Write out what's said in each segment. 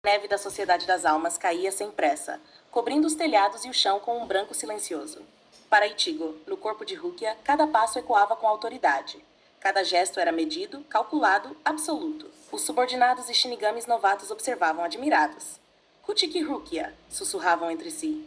A neve da Sociedade das Almas caía sem pressa, cobrindo os telhados e o chão com um branco silencioso. Para Ichigo, no corpo de Rukia, cada passo ecoava com autoridade. Cada gesto era medido, calculado, absoluto. Os subordinados e shinigamis novatos observavam admirados. Kuchiki Rukia, sussurravam entre si.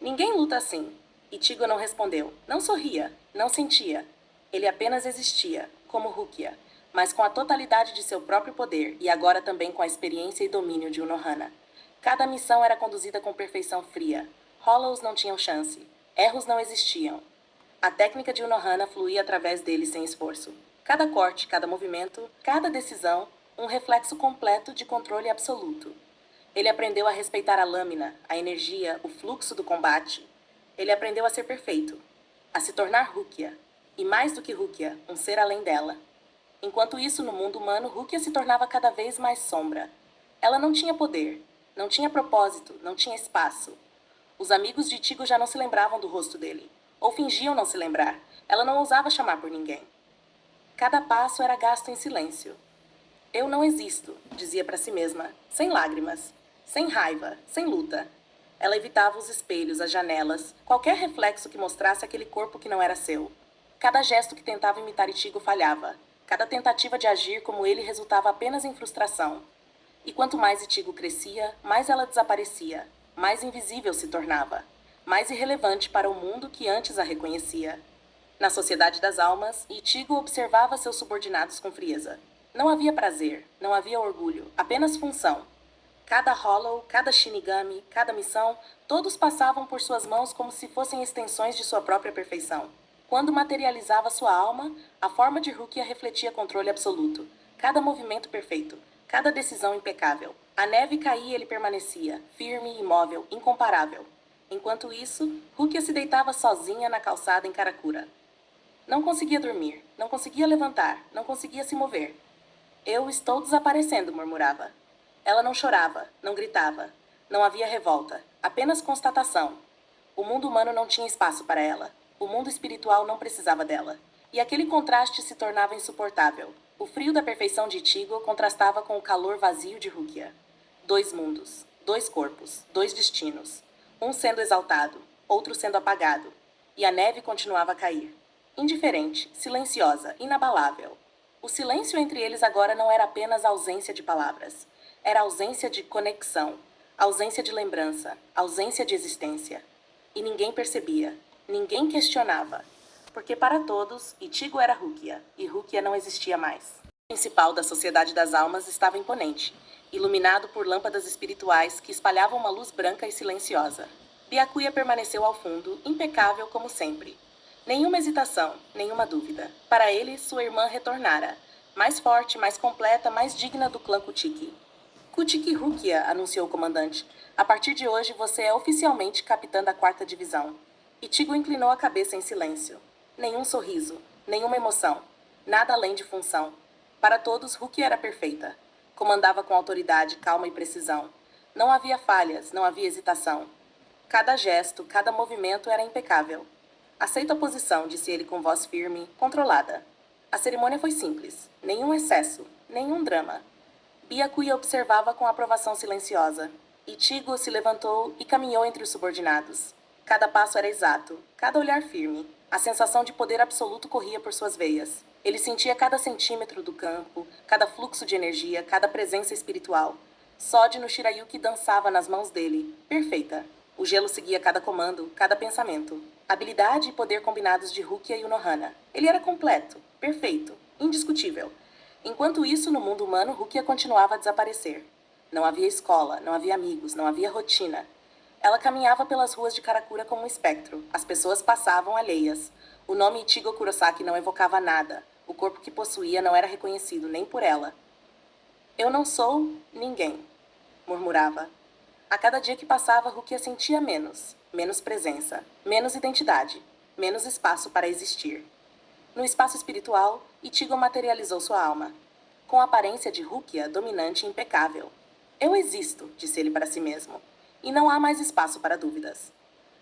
Ninguém luta assim. Ichigo não respondeu. Não sorria, não sentia. Ele apenas existia, como Rukia, mas com a totalidade de seu próprio poder e agora também com a experiência e domínio de Unohana. Cada missão era conduzida com perfeição fria. Hollows não tinham chance. Erros não existiam. A técnica de Unohana fluía através dele sem esforço. Cada corte, cada movimento, cada decisão, um reflexo completo de controle absoluto. Ele aprendeu a respeitar a lâmina, a energia, o fluxo do combate. Ele aprendeu a ser perfeito, a se tornar Rukia. E mais do que Rukia, um ser além dela. Enquanto isso, no mundo humano, Rukia se tornava cada vez mais sombra. Ela não tinha poder, não tinha propósito, não tinha espaço. Os amigos de Ichigo já não se lembravam do rosto dele, ou fingiam não se lembrar. Ela não ousava chamar por ninguém. Cada passo era gasto em silêncio. Eu não existo, dizia para si mesma, sem lágrimas, sem raiva, sem luta. Ela evitava os espelhos, as janelas, qualquer reflexo que mostrasse aquele corpo que não era seu. Cada gesto que tentava imitar Ichigo falhava. Cada tentativa de agir como ele resultava apenas em frustração. E quanto mais Ichigo crescia, mais ela desaparecia, mais invisível se tornava, mais irrelevante para o mundo que antes a reconhecia. Na Sociedade das Almas, Ichigo observava seus subordinados com frieza. Não havia prazer, não havia orgulho, apenas função. Cada Hollow, cada Shinigami, cada missão, todos passavam por suas mãos como se fossem extensões de sua própria perfeição. Quando materializava sua alma, a forma de Rukia refletia controle absoluto. Cada movimento perfeito, cada decisão impecável. A neve caía e ele permanecia, firme, imóvel, incomparável. Enquanto isso, Rukia se deitava sozinha na calçada em Karakura. Não conseguia dormir, não conseguia levantar, não conseguia se mover. Eu estou desaparecendo, murmurava. Ela não chorava, não gritava. Não havia revolta, apenas constatação. O mundo humano não tinha espaço para ela. O mundo espiritual não precisava dela. E aquele contraste se tornava insuportável. O frio da perfeição de Ichigo contrastava com o calor vazio de Rukia. Dois mundos, dois corpos, dois destinos. Um sendo exaltado, outro sendo apagado. E a neve continuava a cair. Indiferente, silenciosa, inabalável. O silêncio entre eles agora não era apenas ausência de palavras. Era ausência de conexão, ausência de lembrança, ausência de existência. E ninguém percebia, ninguém questionava. Porque para todos, Ichigo era Rukia, e Rukia não existia mais. O principal da Sociedade das Almas estava imponente, iluminado por lâmpadas espirituais que espalhavam uma luz branca e silenciosa. Byakuya permaneceu ao fundo, impecável como sempre. Nenhuma hesitação, nenhuma dúvida. Para ele, sua irmã retornara, mais forte, mais completa, mais digna do clã Kuchiki. Kuchiki Rukia, anunciou o comandante. A partir de hoje, você é oficialmente capitã da 4ª Divisão. Ichigo inclinou a cabeça em silêncio. Nenhum sorriso, nenhuma emoção. Nada além de função. Para todos, Rukia era perfeita. Comandava com autoridade, calma e precisão. Não havia falhas, não havia hesitação. Cada gesto, cada movimento era impecável. Aceito a posição, disse ele com voz firme, controlada. A cerimônia foi simples. Nenhum excesso, nenhum drama. Byakuya observava com aprovação silenciosa. Ichigo se levantou e caminhou entre os subordinados. Cada passo era exato, cada olhar firme. A sensação de poder absoluto corria por suas veias. Ele sentia cada centímetro do campo, cada fluxo de energia, cada presença espiritual. Sode no Shirayuki dançava nas mãos dele, perfeita. O gelo seguia cada comando, cada pensamento. Habilidade e poder combinados de Rukia e Unohana. Ele era completo, perfeito, indiscutível. Enquanto isso, no mundo humano, Rukia continuava a desaparecer. Não havia escola, não havia amigos, não havia rotina. Ela caminhava pelas ruas de Karakura como um espectro. As pessoas passavam alheias. O nome Ichigo Kurosaki não evocava nada. O corpo que possuía não era reconhecido nem por ela. Eu não sou ninguém, murmurava. A cada dia que passava, Rukia sentia menos. Menos presença, menos identidade, menos espaço para existir. No espaço espiritual, Ichigo materializou sua alma. Com a aparência de Rukia, dominante e impecável. Eu existo, disse ele para si mesmo. E não há mais espaço para dúvidas.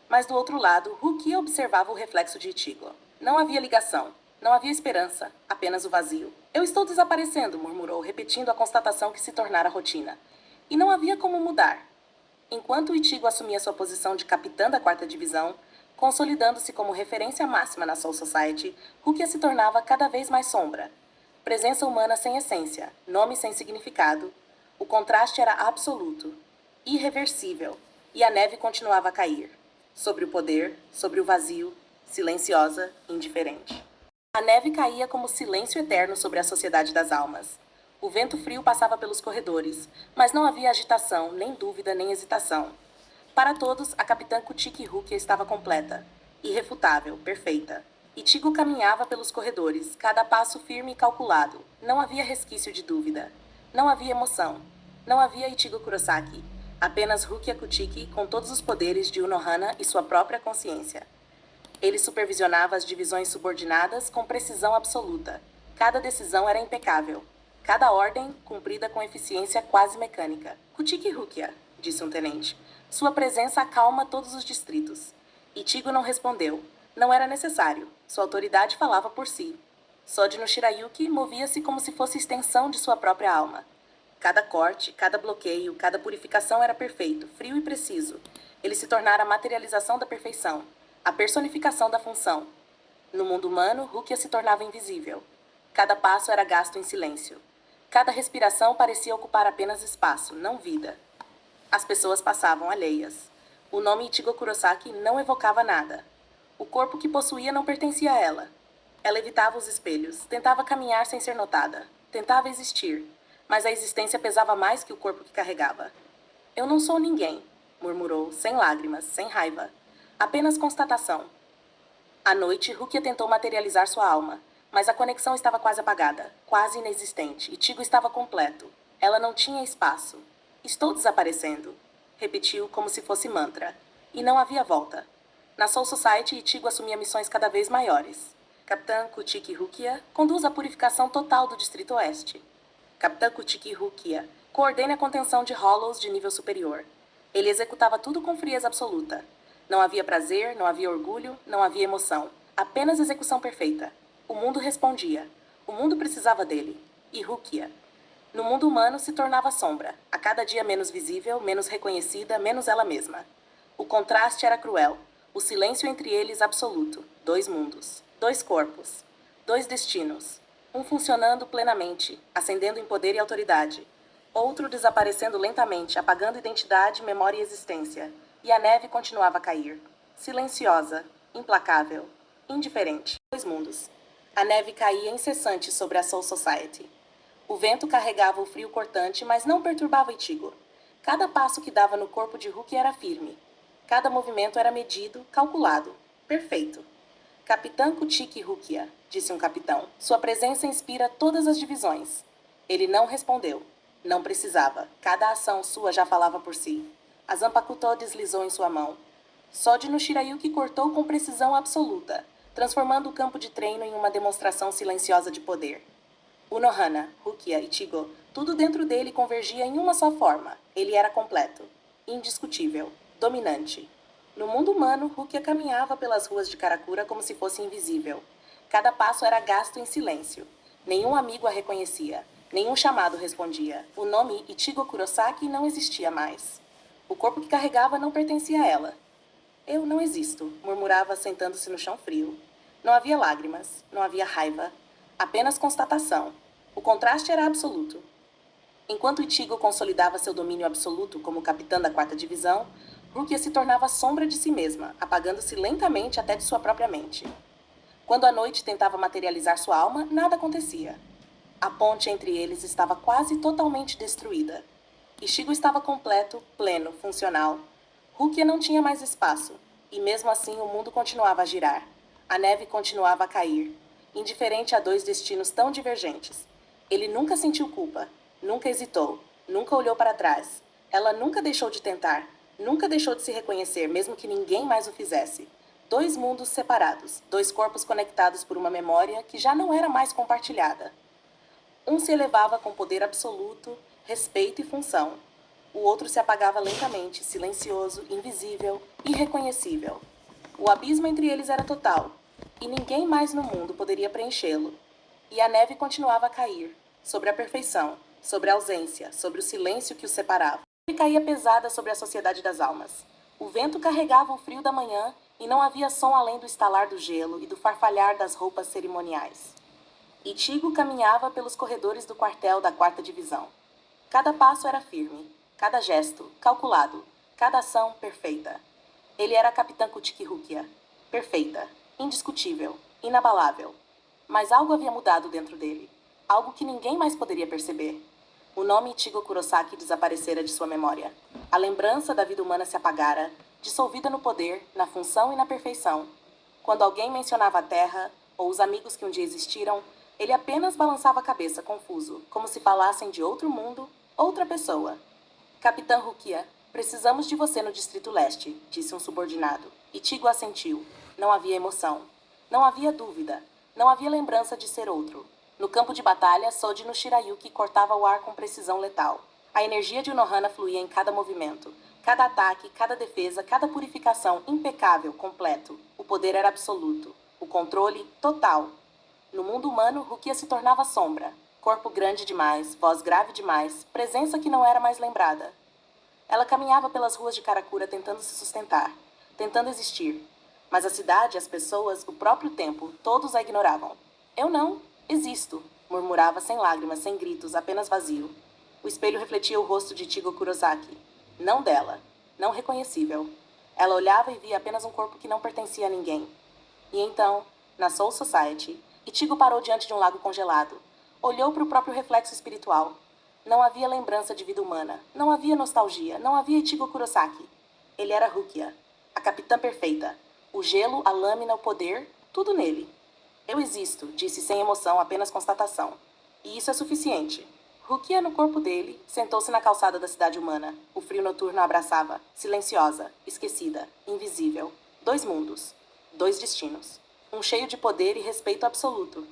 Mas do outro lado, Rukia observava o reflexo de Ichigo. Não havia ligação, não havia esperança, apenas o vazio. Eu estou desaparecendo, murmurou, repetindo a constatação que se tornara rotina. E não havia como mudar. Enquanto Ichigo assumia sua posição de capitã da quarta divisão, consolidando-se como referência máxima na Soul Society, Rukia se tornava cada vez mais sombra. Presença humana sem essência, nome sem significado. O contraste era absoluto, irreversível, e a neve continuava a cair. Sobre o poder, sobre o vazio, silenciosa, indiferente. A neve caía como silêncio eterno sobre a sociedade das almas. O vento frio passava pelos corredores, mas não havia agitação, nem dúvida, nem hesitação. Para todos, a capitã Kuchiki Rukia estava completa, irrefutável, perfeita. Ichigo caminhava pelos corredores, cada passo firme e calculado. Não havia resquício de dúvida. Não havia emoção. Não havia Ichigo Kurosaki. Apenas Rukia Kuchiki com todos os poderes de Unohana e sua própria consciência. Ele supervisionava as divisões subordinadas com precisão absoluta. Cada decisão era impecável. Cada ordem cumprida com eficiência quase mecânica. Kuchiki Rukia, disse um tenente. Sua presença acalma todos os distritos. Ichigo não respondeu. Não era necessário. Sua autoridade falava por si. Sode no Shirayuki movia-se como se fosse extensão de sua própria alma. Cada corte, cada bloqueio, cada purificação era perfeito, frio e preciso. Ele se tornara a materialização da perfeição, a personificação da função. No mundo humano, Rukia se tornava invisível. Cada passo era gasto em silêncio. Cada respiração parecia ocupar apenas espaço, não vida. As pessoas passavam alheias. O nome Ichigo Kurosaki não evocava nada. O corpo que possuía não pertencia a ela. Ela evitava os espelhos, tentava caminhar sem ser notada, tentava existir, mas a existência pesava mais que o corpo que carregava. Eu não sou ninguém, murmurou, sem lágrimas, sem raiva. Apenas constatação. À noite, Rukia tentou materializar sua alma, mas a conexão estava quase apagada, quase inexistente. Ichigo estava completo. Ela não tinha espaço. Estou desaparecendo, repetiu como se fosse mantra. E não havia volta. Na Soul Society, Ichigo assumia missões cada vez maiores. Capitã Kuchiki Rukia conduz a purificação total do Distrito Oeste. Capitã Kuchiki Rukia coordena a contenção de Hollows de nível superior. Ele executava tudo com frieza absoluta. Não havia prazer, não havia orgulho, não havia emoção. Apenas execução perfeita. O mundo respondia. O mundo precisava dele. E Rukia. No mundo humano se tornava sombra, a cada dia menos visível, menos reconhecida, menos ela mesma. O contraste era cruel, o silêncio entre eles absoluto. Dois mundos, dois corpos, dois destinos. Um funcionando plenamente, ascendendo em poder e autoridade. Outro desaparecendo lentamente, apagando identidade, memória e existência. E a neve continuava a cair. Silenciosa, implacável, indiferente. Dois mundos. A neve caía incessante sobre a Soul Society. O vento carregava o frio cortante, mas não perturbava Ichigo. Cada passo que dava no corpo de Rukia era firme. Cada movimento era medido, calculado, perfeito. Capitã Kuchiki Rukia, disse um capitão. Sua presença inspira todas as divisões. Ele não respondeu. Não precisava. Cada ação sua já falava por si. A Zanpakuto deslizou em sua mão. Sode no Shirayuki cortou com precisão absoluta, transformando o campo de treino em uma demonstração silenciosa de poder. Unohana, Rukia, Ichigo, tudo dentro dele convergia em uma só forma. Ele era completo, indiscutível, dominante. No mundo humano, Rukia caminhava pelas ruas de Karakura como se fosse invisível. Cada passo era gasto em silêncio. Nenhum amigo a reconhecia. Nenhum chamado respondia. O nome Ichigo Kurosaki não existia mais. O corpo que carregava não pertencia a ela. Eu não existo, murmurava sentando-se no chão frio. Não havia lágrimas, não havia raiva. Apenas constatação. O contraste era absoluto. Enquanto Ichigo consolidava seu domínio absoluto como capitã da quarta divisão, Rukia se tornava sombra de si mesma, apagando-se lentamente até de sua própria mente. Quando a noite tentava materializar sua alma, nada acontecia. A ponte entre eles estava quase totalmente destruída. Ichigo estava completo, pleno, funcional. Rukia não tinha mais espaço, e mesmo assim o mundo continuava a girar. A neve continuava a cair, indiferente a dois destinos tão divergentes. Ele nunca sentiu culpa, nunca hesitou, nunca olhou para trás. Ela nunca deixou de tentar, nunca deixou de se reconhecer, mesmo que ninguém mais o fizesse. Dois mundos separados, dois corpos conectados por uma memória que já não era mais compartilhada. Um se elevava com poder absoluto, respeito e função. O outro se apagava lentamente, silencioso, invisível, irreconhecível. O abismo entre eles era total, e ninguém mais no mundo poderia preenchê-lo. E a neve continuava a cair, sobre a perfeição, sobre a ausência, sobre o silêncio que os separava. E caía pesada sobre a sociedade das almas. O vento carregava o frio da manhã e não havia som além do estalar do gelo e do farfalhar das roupas cerimoniais. Itigo caminhava pelos corredores do quartel da 4ª Divisão. Cada passo era firme, cada gesto, calculado, cada ação, perfeita. Ele era a capitã Kutiki Rukia. Perfeita, indiscutível, inabalável. Mas algo havia mudado dentro dele. Algo que ninguém mais poderia perceber. O nome Ichigo Kurosaki desaparecera de sua memória. A lembrança da vida humana se apagara, dissolvida no poder, na função e na perfeição. Quando alguém mencionava a Terra, ou os amigos que um dia existiram, ele apenas balançava a cabeça, confuso, como se falassem de outro mundo, outra pessoa. Capitã Rukia, precisamos de você no Distrito Leste, disse um subordinado. Ichigo assentiu. Não havia emoção. Não havia dúvida. Não havia lembrança de ser outro. No campo de batalha, Soji no Shirayuki cortava o ar com precisão letal. A energia de Unohana fluía em cada movimento. Cada ataque, cada defesa, cada purificação, impecável, completo. O poder era absoluto. O controle, total. No mundo humano, Rukia se tornava sombra. Corpo grande demais, voz grave demais, presença que não era mais lembrada. Ela caminhava pelas ruas de Karakura tentando se sustentar, tentando existir. Mas a cidade, as pessoas, o próprio tempo, todos a ignoravam. Eu não existo, murmurava sem lágrimas, sem gritos, apenas vazio. O espelho refletia o rosto de Ichigo Kurosaki. Não dela, não reconhecível. Ela olhava e via apenas um corpo que não pertencia a ninguém. E então, na Soul Society, Ichigo parou diante de um lago congelado. Olhou para o próprio reflexo espiritual. Não havia lembrança de vida humana. Não havia nostalgia. Não havia Ichigo Kurosaki. Ele era Rukia, a capitã perfeita. O gelo, a lâmina, o poder, tudo nele. Eu existo, disse sem emoção, apenas constatação. E isso é suficiente. Rukia, no corpo dele, sentou-se na calçada da cidade humana. O frio noturno a abraçava, silenciosa, esquecida, invisível. 2 mundos, 2 destinos. Um cheio de poder e respeito absoluto.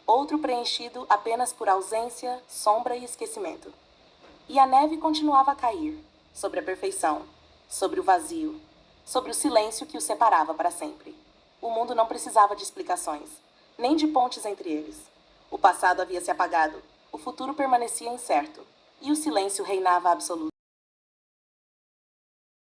Outro preenchido apenas por ausência, sombra e esquecimento. E a neve continuava a cair, sobre a perfeição, sobre o vazio, sobre o silêncio que os separava para sempre. O mundo não precisava de explicações, nem de pontes entre eles. O passado havia se apagado, o futuro permanecia incerto, e o silêncio reinava absoluto.